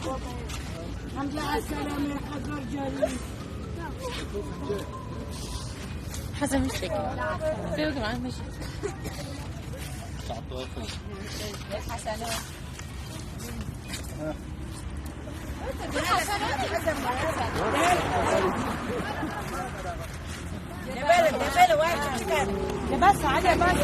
الحمد لله على السلامة يا حاج رجالي. حسن مش فيك فيك معاه ماشي حسن بس على بس